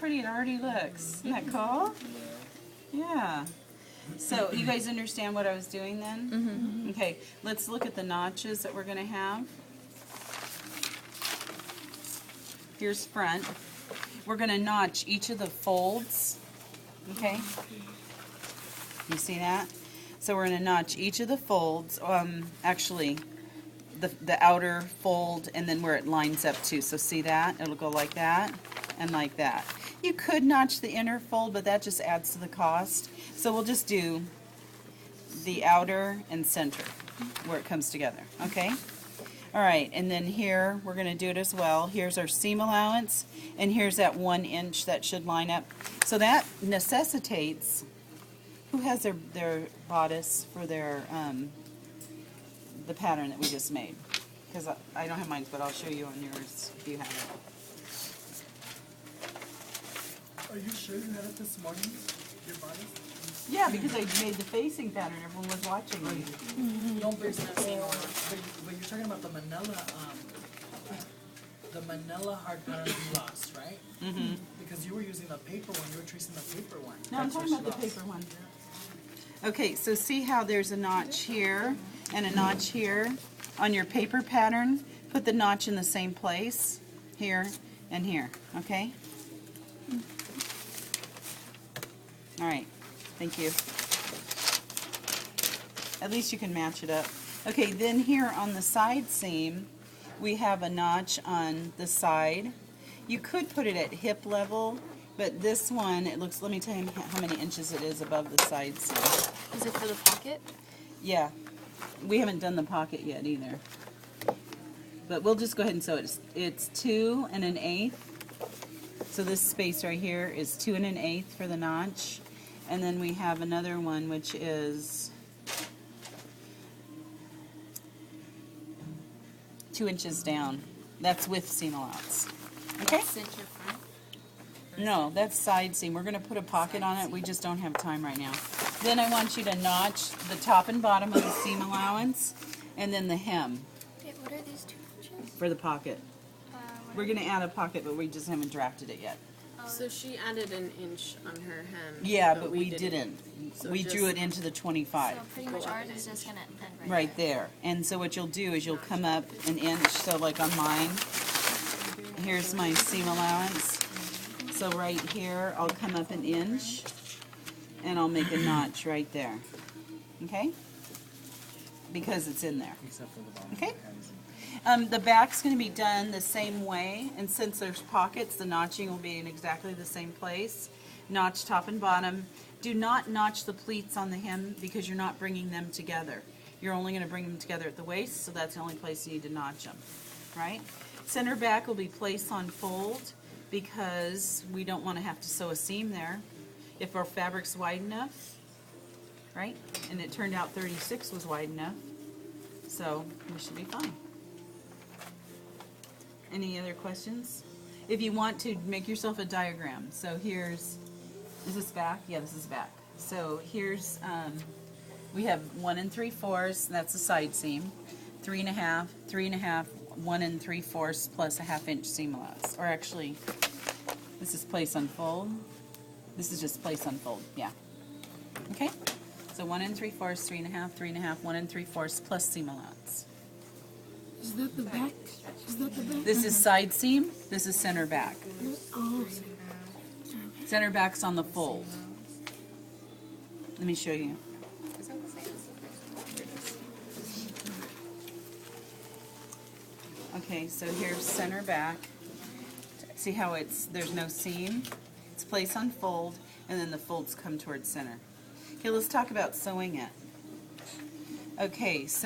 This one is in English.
pretty it already looks. Isn't that cool? Yeah. So you guys understand what I was doing then? Mm-hmm. Okay, let's look at the notches that we're going to have. Here's front. We're going to notch each of the folds. Okay? You see that? So we're going to notch each of the folds, actually the outer fold and then where it lines up to. So see that? It'll go like that and like that. You could notch the inner fold, but that just adds to the cost. So we'll just do the outer and center where it comes together. Okay? All right, and then here we're going to do it as well. Here's our seam allowance, and here's that 1 inch that should line up. So that necessitates, who has their bodice for their the pattern that we just made? Because I don't have mine, but I'll show you on yours if you have it. Are you sure you had it this morning? Your bodice? Yeah, because I made the facing pattern. Everyone was watching me. No, but you're talking about the manila hard pattern you lost, right? Mm-hmm. Because you were using the paper one. You were tracing the paper one. No, I'm That's talking what about the she lost. paper one. Okay, so see how there's a notch here and a notch here? On your paper pattern, put the notch in the same place, here and here, okay? All right, thank you. At least you can match it up. Okay, then here on the side seam, we have a notch on the side. You could put it at hip level, but this one, it looks, let me tell you how many inches it is above the side seam. Is it for the pocket? Yeah, we haven't done the pocket yet either. But we'll just go ahead and sew it. It's 2 1/8. So this space right here is 2 1/8 for the notch. And then we have another one which is 2 inches down. That's with seam allowance. Okay? Center front? No, that's side seam. We're going to put a pocket on it. We just don't have time right now. Then I want you to notch the top and bottom of the seam allowance and then the hem Wait, what are these 2 inches? for the pocket. We're going to add a pocket, but we just haven't drafted it yet. So she added an inch on her hem. Yeah, but we didn't. So We drew it into the 25. So pretty much ours is just gonna end Right there. And so what you'll do is you'll come up an inch. So like on mine, here's my seam allowance. So right here, I'll come up an inch and I'll make a notch right there. Okay? Because it's in there. Except for the bottom. Okay? The back's going to be done the same way, and since there's pockets, the notching will be in exactly the same place. Notch top and bottom. Do not notch the pleats on the hem because you're not bringing them together. You're only going to bring them together at the waist, so that's the only place you need to notch them. Right? Center back will be place on fold because we don't want to have to sew a seam there. If our fabric's wide enough, right? And it turned out 36 was wide enough, so we should be fine. Any other questions? If you want to, make yourself a diagram. So here's, is this back? Yeah, this is back. So here's, we have 1 3/4, that's the side seam, 3 1/2, 3 1/2, 1 3/4 plus a 1/2 inch seam allowance. Or actually, this is place unfold. This is just place unfold, yeah. Okay? So 1 3/4, 3 1/2, 3 1/2, 1 3/4 plus seam allowance. Is that the back? Is that the back? This is side seam, this is center back. Oh, Center back's on the fold. Let me show you. Okay, so here's center back. See how there's no seam? It's place on fold, and then the folds come towards center. Okay, let's talk about sewing it. Okay, so